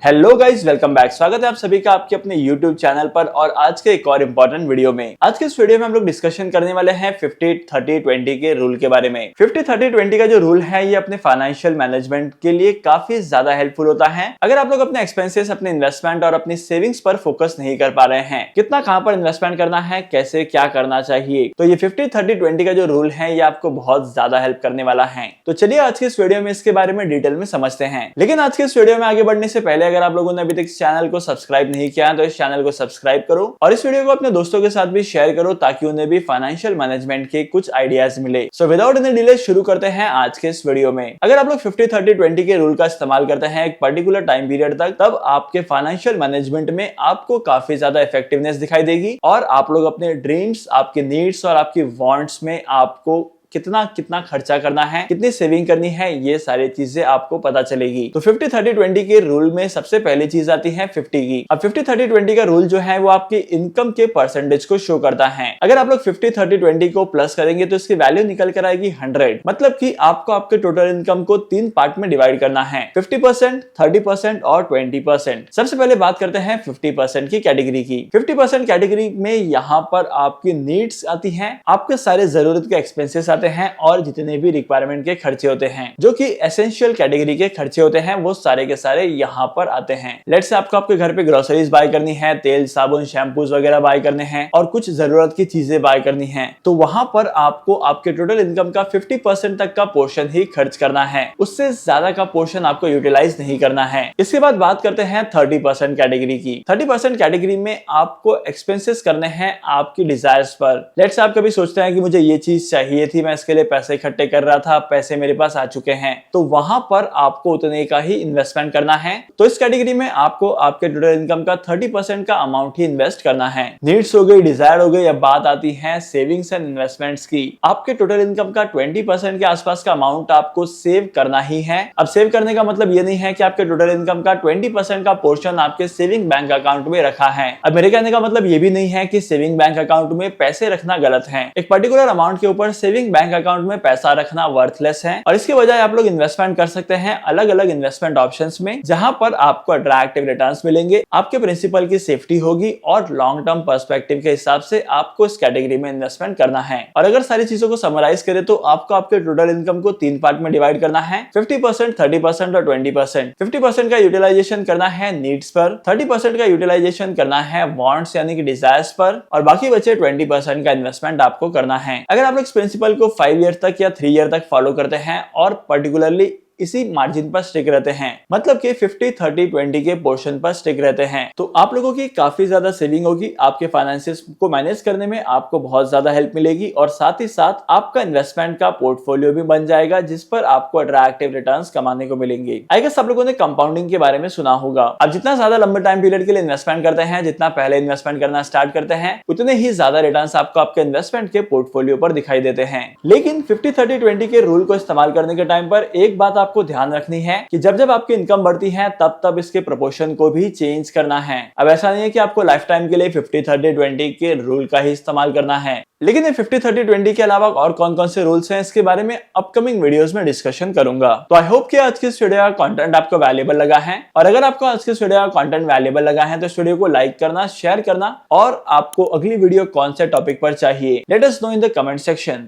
Hello guys, welcome back. स्वागत है आप सभी का आपके अपने YouTube चैनल पर और आज के एक और इम्पोर्टेंट वीडियो में। आज के इस वीडियो में हम लोग डिस्कशन करने वाले हैं 50-30-20 के रूल के बारे में। 50-30-20 का जो रूल है ये अपने फाइनेंशियल मैनेजमेंट के लिए काफी ज्यादा हेल्पफुल होता है। अगर आप लोग अपने एक्सपेंसेस, अपने इन्वेस्टमेंट और अपनी सेविंग्स पर फोकस नहीं कर पा रहे हैं, कितना कहां पर इन्वेस्टमेंट करना है, कैसे क्या करना चाहिए, तो ये 50-30-20 का जो रूल है ये आपको बहुत ज्यादा हेल्प करने वाला है। तो चलिए आज के इस वीडियो में इसके बारे में डिटेल में समझते हैं। लेकिन आज के इस वीडियो में आगे बढ़ने से पहले अगर आप लोगों ने अभी तक इस चैनल को सब्सक्राइब नहीं किया है तो इस चैनल को सब्सक्राइब करो और इस वीडियो को अपने दोस्तों के साथ भी शेयर करो ताकि उन्हें भी फाइनेंशियल मैनेजमेंट के कुछ आइडियाज मिले। सो विदाउट एनी डिले शुरू करते हैं आज के इस वीडियो में। अगर आप लोग 50-30-20 के रूल का इस्तेमाल करते हैं एक पर्टिकुलर टाइम पीरियड तक, तब आपके फाइनेंशियल मैनेजमेंट में आपको काफी ज्यादा इफेक्टिवनेस दिखाई देगी और आप लोग अपने ड्रीम्स, आपके नीड्स और आपकी वांट्स में आपको कितना खर्चा करना है, कितनी सेविंग करनी है, ये सारी चीजें आपको पता चलेगी। तो 50-30-20 के रूल में सबसे पहली चीज आती है 50 की। अब 50-30-20 का रूल जो है वो आपकी इनकम के परसेंटेज को शो करता है। अगर आप लोग 50-30-20 को प्लस करेंगे तो इसकी वैल्यू निकल कर आएगी 100। मतलब कि आपको आपके टोटल इनकम को 3 पार्ट में डिवाइड करना है, 50%, 30% और 20%। सबसे पहले बात करते हैं 50% की कैटेगरी की। 50% कैटेगरी में यहाँ पर आपकी नीड्स आती है, आपके सारे जरूरत के एक्सपेंसेस आते हैं और जितने भी रिक्वायरमेंट के खर्चे होते हैं, जो कि एसेंशियल कैटेगरी के खर्चे होते हैं, वो सारे के सारे यहाँ पर आते हैं। लेट्स से आपको आपके घर पे ग्रोसरीज बाय करनी है, तेल, साबुन, शैम्पूज वगैरह बाय करने हैं और कुछ जरूरत की चीजें बाय करनी है, तो वहां पर आपको आपके टोटल इनकम का 50% तक का पोर्शन ही खर्च करना है। उससे ज्यादा का पोर्शन आपको यूटिलाइज नहीं करना है। इसके बाद बात करते हैं 30% कैटेगरी की। 30% कैटेगरी में आपको एक्सपेंसेस करने हैं आपकी डिजायर्स पर। लेट्स से आप कभी सोचते हैं कि मुझे ये चीज चाहिए थी, मैं इसके लिए पैसे इकट्ठे कर रहा था, पैसे मेरे पास आ चुके हैं, तो वहां पर आपको उतने का ही इन्वेस्टमेंट करना है। तो इस कैटेगरी में आपको आपके टोटल इनकम का 30% का अमाउंट ही इन्वेस्ट करना है। नीड्स हो गई, डिजायर हो गई, अब बात आती है सेविंग्स एंड इन्वेस्टमेंट्स की। आपके टोटल इनकम का 20% के आसपास का अमाउंट आपको सेव करना ही है। अब सेव करने का मतलब ये नहीं है कि आपके टोटल इनकम का 20% का पोर्शन आपके सेविंग बैंक अकाउंट में रखा है। अब मेरे कहने का मतलब ये भी नहीं है कि सेविंग बैंक अकाउंट में पैसे रखना गलत है। एक पर्टिकुलर अमाउंट के ऊपर सेविंग बैंक अकाउंट में पैसा रखना वर्थलेस है और इसके बजाय आप लोग इन्वेस्टमेंट कर सकते हैं अलग अलग इन्वेस्टमेंट ऑप्शंस में, जहां पर आपको अट्रैक्टिव रिटर्न्स मिलेंगे, आपके प्रिंसिपल की सेफ्टी होगी और लॉन्ग टर्म पर्सपेक्टिव के हिसाब से आपको इस कैटेगरी में इन्वेस्टमेंट करना है। और अगर सारी चीजों को समराइज करें तो आपको आपके टोटल इनकम को 3 पार्ट में डिवाइड करना है, 50%, 30% और 20%। 50% का यूटिलाइजेशन करना है नीड्स पर, 30% का यूटिलाइजेशन करना है वांट्स यानी कि डिजायर्स पर और बाकी बचे 20% का इन्वेस्टमेंट आपको करना है। अगर आप लोग इस प्रिंसिपल को 5 ईयर तक या 3 ईयर तक फॉलो करते हैं और पर्टिकुलरली इसी मार्जिन पर स्टिक रहते हैं, मतलब कि 50-30-20 के पोर्शन पर स्टिक रहते हैं, तो आप लोगों की काफी ज्यादा सेविंग होगी, आपके फाइनेंसेस को मैनेज करने में आपको बहुत ज्यादा हेल्प मिलेगी और साथ ही साथ आपका इन्वेस्टमेंट का पोर्टफोलियो भी बन जाएगा जिस पर आपको अट्रैक्टिव रिटर्न्स कमाने को मिलेंगे। आई गेस आप लोगों ने कंपाउंडिंग के बारे में सुना होगा। अब जितना ज्यादा लंबे टाइम पीरियड के लिए इन्वेस्टमेंट करते हैं, जितना पहले इन्वेस्टमेंट करना स्टार्ट करते हैं, उतने ही ज्यादा रिटर्न्स आपको आपके इन्वेस्टमेंट के पोर्टफोलियो पर दिखाई देते हैं। लेकिन 50-30-20 के रूल को इस्तेमाल करने के टाइम पर एक बात आपको ध्यान रखनी है कि जब जब आपकी इनकम बढ़ती है तब तब इसके प्रोपोर्शन को भी चेंज करना है। अब ऐसा नहीं है कि आपको लाइफ टाइम के लिए 50-30-20 के रूल का ही इस्तेमाल करना है, लेकिन ये 50-30-20 के अलावा और कौन कौन से रूल्स हैं इसके बारे में अपकमिंग वीडियोस में डिस्कशन करूंगा। तो आई होप कि आज की इस वीडियो का कंटेंट आपको वैल्यूएबल लगा है और अगर आपको आज की इस वीडियो का कंटेंट वैल्यूएबल लगा है तो इस वीडियो को लाइक करना, शेयर करना और आपको अगली वीडियो कौन से टॉपिक पर चाहिए, let us know in the comment section.